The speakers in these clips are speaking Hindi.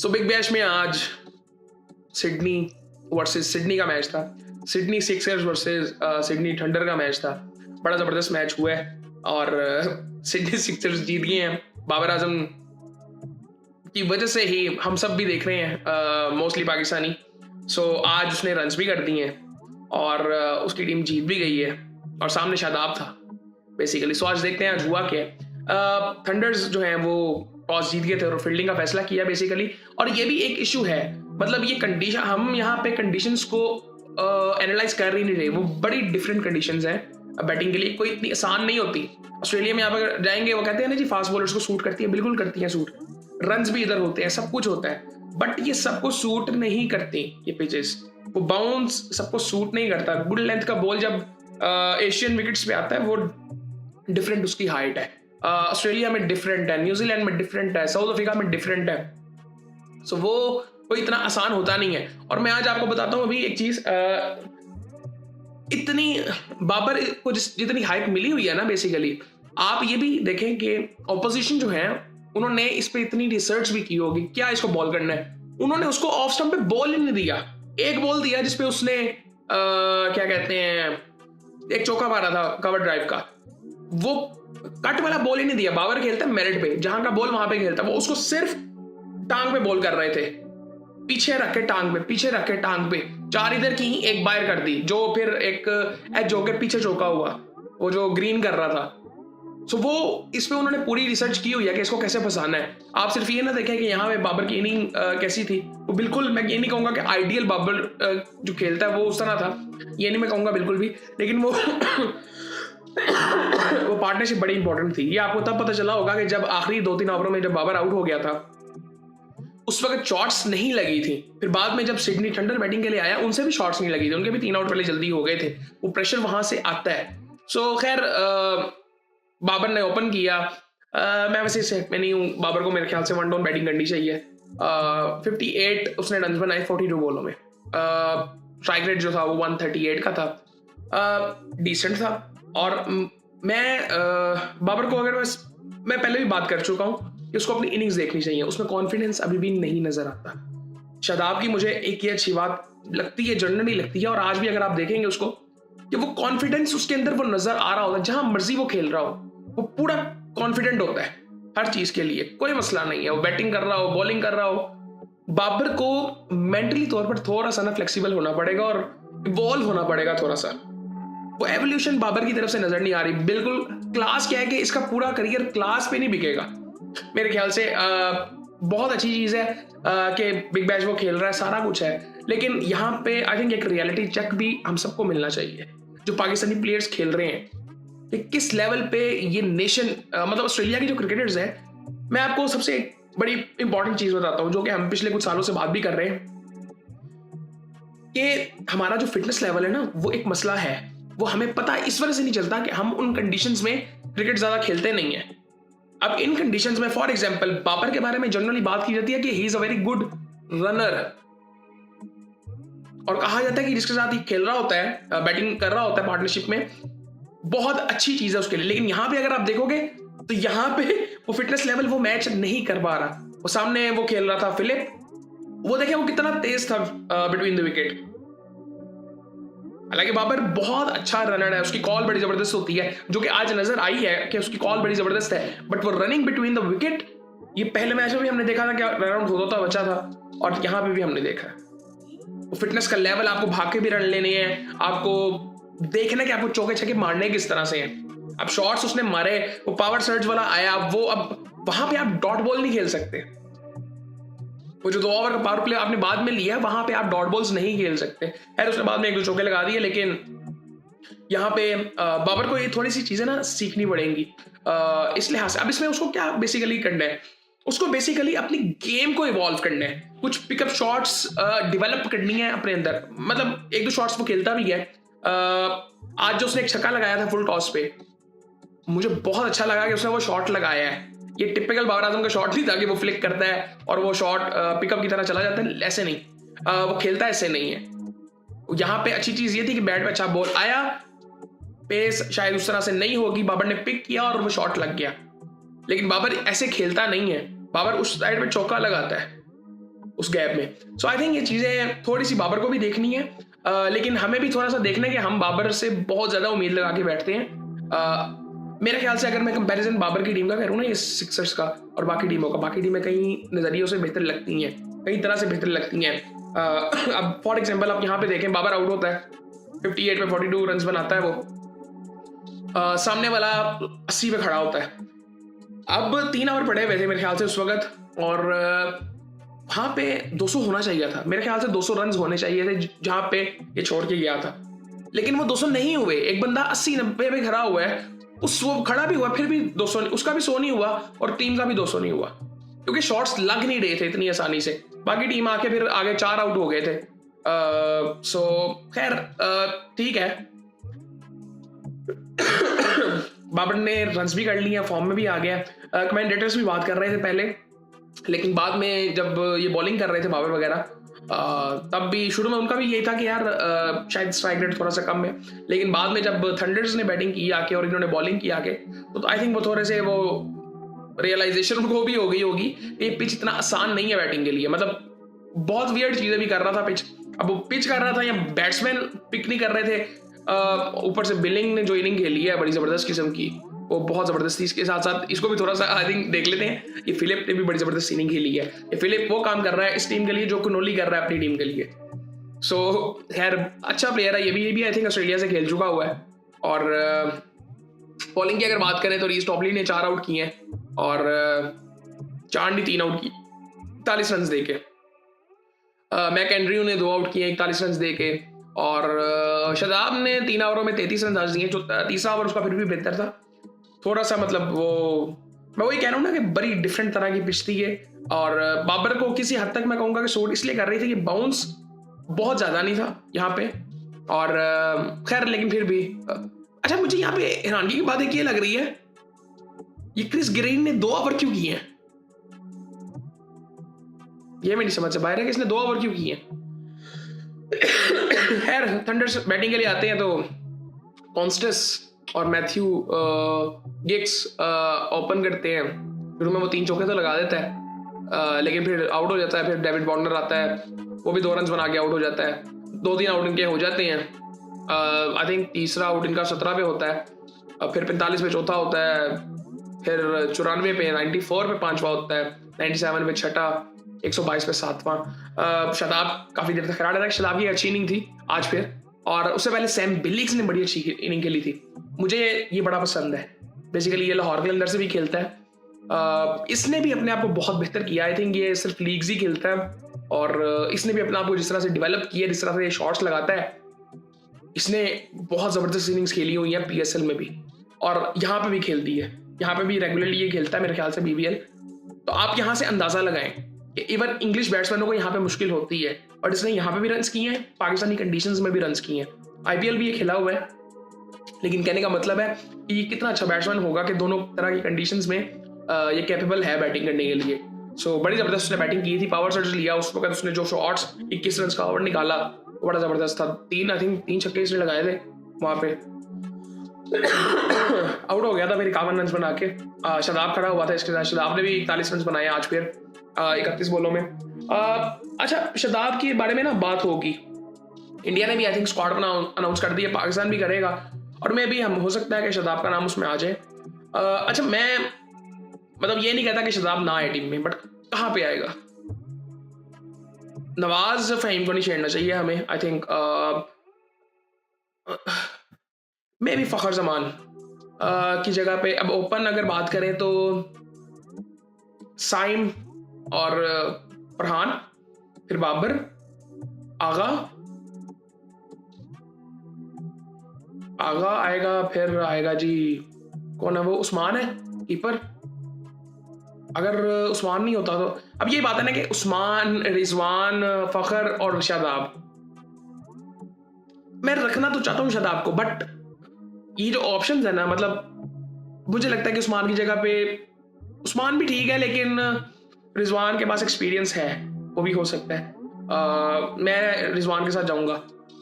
सो बिग बैश में आज सिडनी वर्सेस सिडनी का मैच था। Sydney Sixers versus Sydney thunder का मैच था। बड़ा ज़बरदस्त मैच हुआ है और सिडनी सिक्सर्स जीत गए हैं। बाबर आजम की वजह से ही हम सब भी देख रहे हैं, मोस्टली पाकिस्तानी। सो आज उसने रन्स भी कर दिए हैं और उसकी टीम जीत भी गई है और सामने शादाब था बेसिकली। सो आज देखते हैं आज हुआ क्या है। थंडर्स जो हैं वो टॉस जीत गए थे और फील्डिंग का फैसला किया बेसिकली। और ये भी एक इशू है, मतलब ये कंडीशन, हम यहाँ पे कंडीशंस को एनालाइज कर ही नहीं रहे। वो बड़ी डिफरेंट कंडीशंस हैं बैटिंग के लिए, कोई इतनी आसान नहीं होती। ऑस्ट्रेलिया में आप अगर जाएंगे, वो कहते हैं ना जी फास्ट बॉलर्स को सूट करती है, बिल्कुल करती है सूट। रन्स भी इधर होते हैं, सब कुछ होता है, बट ये सबको सूट नहीं करती ये पिचेस। वो बाउंस सबको सूट नहीं करता। गुड लेंथ का बॉल जब एशियन विकेट्स पे आता है वो डिफरेंट उसकी हाइट है। ऑस्ट्रेलिया में डिफरेंट है, न्यूजीलैंड में डिफरेंट है, साउथ अफ्रीका में डिफरेंट है। सो वो कोई इतना आसान होता नहीं है। और मैं आज आपको बताता हूँ अभी एक चीज, इतनी बाबर को जितनी हाइप मिली हुई है ना, बेसिकली आप ये भी देखें कि ऑपोजिशन जो है उन्होंने इस पे इतनी रिसर्च भी की होगी क्या इसको बॉल करना है। उन्होंने उसको ऑफ स्टंप पे बॉल ही नहीं दिया। एक बॉल दिया जिसपे उसने क्या कहते हैं, एक चौका मारा था कवर ड्राइव का। वो कट वाला बॉल ही नहीं दिया। बाबर खेलता है मेरिट पे, जहां का बॉल वहां पे खेलता। वो उसको सिर्फ टांग पे बॉल कर रहे थे, पीछे रख के टांग पे, पीछे रख के टांग पे। चार इधर की ही एक बाहर कर दी, जो फिर एक एज होके पीछे चौका हुआ, वो जो ग्रीन कर रहा था। सो वो इसमें उन्होंने पूरी रिसर्च की हुई है कि इसको कैसे फंसाना है। आप सिर्फ ये ना देखें कि यहाँ पे बाबर की इनिंग कैसी थी। वो बिल्कुल, मैं ये नहीं कहूंगा कि आइडियल बाबर जो खेलता है वो उस तरह था, ये नहीं मैं कहूंगा बिल्कुल भी, लेकिन वो वो पार्टनरशिप बड़ी इंपॉर्टेंट थी। ये आपको तब पता चला होगा कि जब आखिरी 2-3 ओवरों में जब बाबर आउट हो गया था, उस वक्त शॉट्स नहीं लगी थी। फिर बाद में जब सिडनी थंडर बैटिंग के लिए आया, उनसे भी शॉट्स नहीं लगी थी, उनके भी 3 आउट पहले जल्दी हो गए थे। वो प्रेशर वहां से आता है। सो खैर बाबर ने ओपन किया। मैं वैसे सेट में नहीं हूँ, बाबर को मेरे ख्याल से 1 डाउन बैटिंग करनी चाहिए। 58 उसने रन बनाए 42 बॉलों में। स्ट्राइक रेट जो था वो 138 का था, डिसेंट था। और मैं बाबर को, अगर मैं पहले भी बात कर चुका हूँ कि उसको अपनी इनिंग्स देखनी चाहिए, उसमें कॉन्फिडेंस अभी भी नहीं नजर आता। शादाब की मुझे एक ये अच्छी बात लगती है, जनरली लगती है, और आज भी अगर आप देखेंगे उसको कि वो कॉन्फिडेंस उसके अंदर वो नजर आ रहा होता है। जहां मर्जी वो खेल रहा हो, वो पूरा कॉन्फिडेंट होता है हर चीज के लिए, कोई मसला नहीं है। वो बैटिंग कर रहा हो, बॉलिंग कर रहा हो, बाबर को मेंटली तौर पर थोड़ा सा ना फ्लेक्सिबल होना पड़ेगा और इवॉल्व होना पड़ेगा थोड़ा सा। वो एवोल्यूशन बाबर की तरफ से नजर नहीं आ रही बिल्कुल। क्लास क्या है कि इसका पूरा करियर क्लास पे नहीं बिकेगा मेरे ख्याल से। बहुत अच्छी चीज है कि बिग बैश वो खेल रहा है, सारा कुछ है, लेकिन यहाँ पे आई थिंक एक रियलिटी चेक भी हम सबको मिलना चाहिए। जो पाकिस्तानी प्लेयर्स खेल रहे हैं कि किस लेवल पे ये नेशन, मतलब ऑस्ट्रेलिया की जो क्रिकेटर्स हैं, मैं आपको सबसे बड़ी इंपॉर्टेंट चीज बताता हूँ जो कि हम पिछले कुछ सालों से बात भी कर रहे हैं कि हमारा जो फिटनेस लेवल है ना, वो एक मसला है। वो हमें पता है, इस वजह से नहीं चलता कि हम उन कंडीशंस में क्रिकेट ज्यादा खेलते नहीं है। अब इन कंडीशंस में फॉर एग्जांपल बाबर के बारे में जनरली बात की जाती है कि he is a very good runner, और कहा जाता है कि जिसके साथ ही खेल रहा होता है, बैटिंग कर रहा होता है पार्टनरशिप में, बहुत अच्छी चीज है उसके लिए। लेकिन यहां पे अगर आप देखोगे तो यहां पे वो फिटनेस लेवल वो मैच नहीं कर पा रहा। वो सामने वो खेल रहा था फिलिप, वो देखिए वो कितना तेज था बिटवीन द विकेट। हालांकि बाबर बहुत अच्छा रनर है, उसकी कॉल बड़ी जबरदस्त होती है, जो कि आज नजर आई है कि उसकी कॉल बड़ी जबरदस्त है, बट वो रनिंग बिटवीन द विकेट, ये पहले मैच में भी हमने देखा था कि रन आउट होता था, बचा था, और यहां पे भी हमने देखा है। वो फिटनेस का लेवल, आपको भाग के भी रन लेने हैं, आपको देखना कि आपको चौके छक्के मारने किस तरह से हैं। अब शॉट्स उसने मारे, वो पावर सर्ज वाला आया, वो अब वहां पे आप डॉट बॉल नहीं खेल सकते। वो जो 2 ओवर का पावर प्ले आपने बाद में लिया, वहां पे आप डॉट बॉल्स नहीं खेल सकते। खैर उसने बाद में 1-2 चौके लगा दिए, लेकिन यहाँ पे बाबर को ये थोड़ी सी चीजें ना सीखनी पड़ेंगी इस लिहाज से। अब इसमें उसको क्या बेसिकली करना है, उसको बेसिकली अपनी गेम को इवॉल्व करना है, कुछ पिकअप शॉट्स डेवलप करनी है अपने अंदर। मतलब 1-2 शॉट्स वो खेलता भी है। आज जो उसने एक छक्का लगाया था फुल टॉस पे, मुझे बहुत अच्छा लगा कि उसने वो शॉट लगाया है। ये टिपिकल बाबर आजम का शॉट नहीं था कि वो फ्लिक करता है और वो शॉट पिकअप की तरह चला जाता है, ऐसे नहीं। वो खेलता ऐसे नहीं है। यहाँ पे अच्छी चीज ये थी कि बैट पे अच्छा बॉल आया, पेस शायद उस तरह से नहीं होगी, बाबर ने पिक किया और वो शॉट लग गया। लेकिन बाबर ऐसे खेलता नहीं है, बाबर उस साइड पे चौका लगाता है। उस गैप में। सो आई थिंक ये चीज़ें थोड़ी सी बाबर को भी देखनी है, लेकिन हमें भी थोड़ा सा देखना है कि हम बाबर से बहुत ज़्यादा उम्मीद लगा के बैठते हैं। मेरे ख्याल से अगर मैं कंपैरिजन बाबर की टीम का करूँ ना, ये सिक्सर्स का और बाकी टीमों का, बाकी टीमें कई नज़रियों से बेहतर लगती हैं, कई तरह से बेहतर लगती हैं। अब फॉर एग्जांपल आप यहाँ पे देखें, बाबर आउट होता है 58 पे 42 रन बनाता है वो, सामने वाला 80 पे खड़ा होता है। अब 3 ओवर पड़े हुए थे मेरे ख्याल से उस वक्त, और वहाँ पे 200 होना चाहिए था, मेरे ख्याल से 200 रन होने चाहिए थे जहाँ पे ये छोड़ के गया था, लेकिन वो 200 नहीं हुए। एक बंदा 80-90 पे खड़ा हुआ है, वो खड़ा भी हुआ फिर भी 200, उसका भी 100 नहीं हुआ और टीम का भी 200 नहीं हुआ, क्योंकि शॉट्स लग नहीं रहे थे इतनी आसानी से। बाकी टीम आके फिर आगे 4 आउट हो गए थे। सो खैर ठीक है, बाबर ने रन्स भी कर लिए, फॉर्म में भी आ गया। कमेंटेटर्स भी बात कर रहे थे पहले, लेकिन बाद में जब ये बॉलिंग कर रहे थे बाबर वगैरह, तब भी शुरू में उनका भी यही था कि यार शायद स्ट्राइक रेट थोड़ा सा कम है, लेकिन बाद में जब थंडर्स ने बैटिंग की आके और इन्होंने बॉलिंग की आके, तो आई थिंक वो थोड़े से वो रियलाइजेशन उनको भी हो गई होगी कि ये पिच इतना आसान नहीं है बैटिंग के लिए। मतलब बहुत वियर्ड चीजें भी कर रहा था पिच, अब वो पिच कर रहा था या बैट्समैन पिक नहीं कर रहे थे। ऊपर से बिलिंग ने जो इनिंग खेली है बड़ी जबरदस्त किस्म की, वो बहुत जबरदस्ती, इसके साथ साथ इसको भी थोड़ा सा आई थिंक देख लेते हैं, ये फिलिप ने भी बड़ी जबरदस्त इनिंग खेली है। ये फिलिप वो काम कर रहा है इस टीम के लिए जो कुनोली कर रहा है अपनी टीम के लिए। सो खैर अच्छा प्लेयर है ये भी आई थिंक ऑस्ट्रेलिया से खेल चुका हुआ है। और बॉलिंग की अगर बात करें तो रीस टॉपली ने 4 आउट किए हैं और चांड ने 3 आउट की 41 रन दे के। मैक एंड्रयू ने 2 आउट किए 41 रन दे के, और शादाब ने 3 ओवरों में 33 रन दिए, जो तीसरा ओवर उसका फिर भी बेहतर था थोड़ा सा। मतलब वो मैं वही कह रहा हूँ ना कि बड़ी डिफरेंट तरह की पिच थी ये, और बाबर को किसी हद तक मैं कहूँगा कि सूट इसलिए कर रही थी कि बाउंस बहुत ज़्यादा नहीं था यहाँ पे। और खैर लेकिन फिर भी अच्छा, मुझे यहाँ पे हैरानगी की बात एक ये लग रही है, ये क्रिस गेरिन ने 2 ओवर क्यों किए हैं, ये मैं नहीं समझ बाहर है कि इसने 2 ओवर क्यों किए हैं। खैर थंडर्स बैटिंग के लिए आते हैं तो कॉन्स्टेस और मैथ्यू गिग्स ओपन करते हैं। शुरू में वो 3 चौके तो लगा देता है, लेकिन फिर आउट हो जाता है। फिर डेविड वार्नर आता है, वो भी 2 रन बना के आउट हो जाता है। 2-3 आउट इनके हो जाते हैं। आई थिंक तीसरा आउट इनका 17 पे होता है, फिर 45 पे चौथा होता है, फिर 94 पे 94 पे 5वां होता है, 97 पे 6ठा, 122 पे 7वां। शादाब काफी देर तक खड़ा रहा, शादाब की अच्छी इनिंग थी आज फिर, और उससे पहले सैम बिलिंग्स ने बड़ी अच्छी इनिंग खेली थी। मुझे ये बड़ा पसंद है, बेसिकली ये लाहौर के अंदर से भी खेलता है। इसने भी अपने आप को बहुत बेहतर किया। आई थिंक ये सिर्फ लीग्स ही खेलता है, और इसने भी अपने आप को जिस तरह से डेवलप किया, जिस तरह से ये शॉट्स लगाता है, इसने बहुत ज़बरदस्त इनिंग्स खेली हुई है PSL में भी, और यहाँ पे भी खेलती है। यहाँ पे भी रेगुलरली ये खेलता है मेरे ख्याल से BBL। तो आप यहाँ से अंदाज़ा लगाएं कि इवन इंग्लिश बैट्समैनों को यहाँ पे मुश्किल होती है, और इसने यहाँ पे भी रन्स किए हैं, पाकिस्तानी कंडीशंस में भी रन्स किए हैं, IPL भी ये खेला हुआ है। लेकिन कहने का मतलब है कि ये कितना अच्छा बैट्समैन होगा कि दोनों तरह की कंडीशंस में ये कैपेबल है बैटिंग करने के लिए। सो बड़ी ज़बरदस्त उसने बैटिंग की थी, पावर सर्ज लिया उस वक्त, उसने जो शॉट्स 21 रन का ओवर निकाला वो बड़ा ज़बरदस्त था। 3 छक्के इसने लगाए थे वहाँ पे। आउट हो गया था फिर 51 रन बना के। शादाब खड़ा हुआ था इसके साथ, शादाब ने भी 41 रन बनाए आज फिर 31 बॉलों में। अच्छा, शादाब के बारे में ना बात होगी, इंडिया ने भी आई थिंक स्क्वाड अनाउंस कर दिया, पाकिस्तान भी करेगा, और मैं भी हम हो सकता है कि शादाब का नाम उसमें आ जाए। अच्छा, मैं मतलब ये नहीं कहता कि शादाब ना आए टीम में, बट कहाँ पे आएगा? नवाज फ़हीम को नहीं छेड़ना चाहिए हमें। आई थिंक मे भी फ़खर जमान की जगह पे अब ओपन अगर बात करें तो साइम और फरहान, फिर बाबर, आगा आएगा, फिर आएगा जी कौन है वो, उस्मान है कीपर। अगर उस्मान नहीं होता तो अब ये बात है ना कि उस्मान, रिजवान, फ़खर और शादाब, मैं रखना तो चाहता हूँ शादाब को, बट ये जो ऑप्शंस है ना, मतलब मुझे लगता है कि उस्मान की जगह पे उस्मान भी ठीक है, लेकिन रिजवान के पास एक्सपीरियंस है, वो भी हो सकता है। मैं रिजवान के साथ जाऊंगा,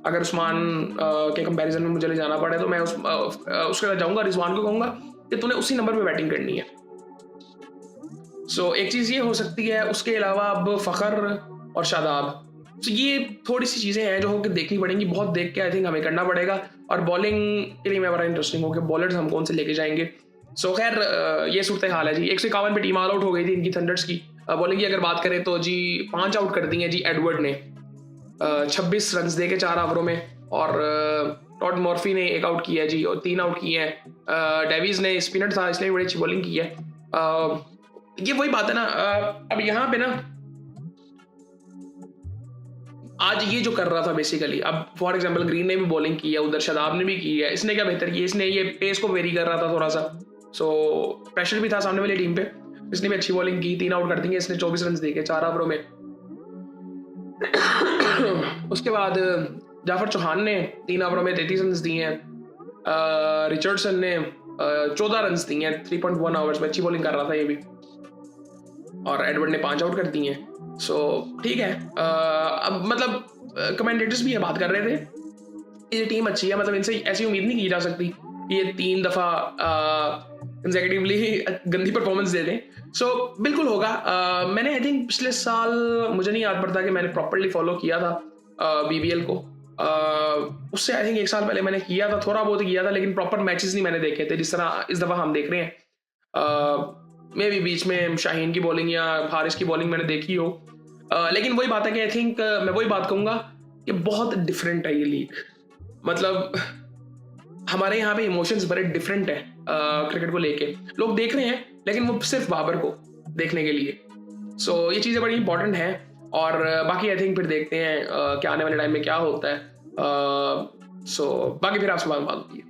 अगर उस्मान के कंपैरिजन में मुझे ले जाना पड़े तो मैं उसके साथ जाऊंगा। रिजवान को कहूंगा कि तूने उसी नंबर पे बैटिंग करनी है। सो एक चीज़ ये हो सकती है। उसके अलावा अब फ़खर और शादाब। तो ये थोड़ी सी चीज़ें हैं जो होकर देखनी पड़ेंगी, बहुत देख के आई थिंक हमें करना पड़ेगा। और बॉलिंग के लिए मैं बड़ा इंटरेस्टिंग हूँ कि बॉलर्स हम कौन से लेके जाएंगे। सो खैर ये सूरत हाल है जी। 151 पे टीम ऑल आउट हो गई थी इनकी थंडर्स की। बॉलिंग की अगर बात करें तो जी 5 आउट कर दी हैं जी एडवर्ड ने, 26 रन दे के 4 ओवरों में। और टॉड मॉर्फी ने 1 आउट किया है जी और 3 आउट किए हैं। डेविस ने स्पिनर था इसलिए बड़ी अच्छी बॉलिंग की है। ये वही बात है ना, अब यहाँ पे ना आज ये जो कर रहा था बेसिकली, अब फॉर एग्जांपल ग्रीन ने भी बॉलिंग की है, उधर शादाब ने भी की है, इसने क्या बेहतर किया, इसने ये पेस को वेरी कर रहा था थोड़ा सा। सो प्रेशर भी था सामने वाली टीम पे, इसने भी अच्छी बॉलिंग की, 3 आउट कर दी है इसने 24 रन दे के 4 ओवरों में। उसके बाद जाफर चौहान ने 3 ओवरों में 33 रन दिए हैं। रिचर्डसन ने 14 रन दिए हैं 3.1 ओवर्स में, अच्छी बॉलिंग कर रहा था ये भी। और एडवर्ड ने 5 आउट कर दिए हैं। सो ठीक है। अब मतलब कमेंटेटर्स भी ये बात कर रहे थे ये टीम अच्छी है, मतलब इनसे ऐसी उम्मीद नहीं की जा सकती कि ये 3 दफ़ा कंसेक्यूटिवली गंदी परफॉर्मेंस दे दें। सो बिल्कुल होगा। मैंने आई थिंक पिछले साल, मुझे नहीं याद पड़ता कि मैंने प्रॉपर्ली फॉलो किया था बीबीएल को। उससे आई थिंक 1 साल पहले मैंने किया था, थोड़ा बहुत किया था, लेकिन प्रॉपर मैचेस नहीं मैंने देखे थे जिस तरह इस दफ़ा हम देख रहे हैं। मे भी बीच में शाहीन की बॉलिंग या हारिस की बॉलिंग मैंने देखी हो। लेकिन वही बात है कि आई थिंक मैं वही बात कहूँगा कि बहुत डिफरेंट है ये लीग। मतलब हमारे यहाँ पे इमोशंस बड़े डिफरेंट है क्रिकेट को लेके। लोग देख रहे हैं लेकिन वो सिर्फ बाबर को देखने के लिए। सो ये चीज़ें बड़ी इंपॉर्टेंट हैं। और बाकी आई थिंक फिर देखते हैं क्या आने वाले टाइम में क्या होता है। सो बाकी फिर आपसे बात होती है।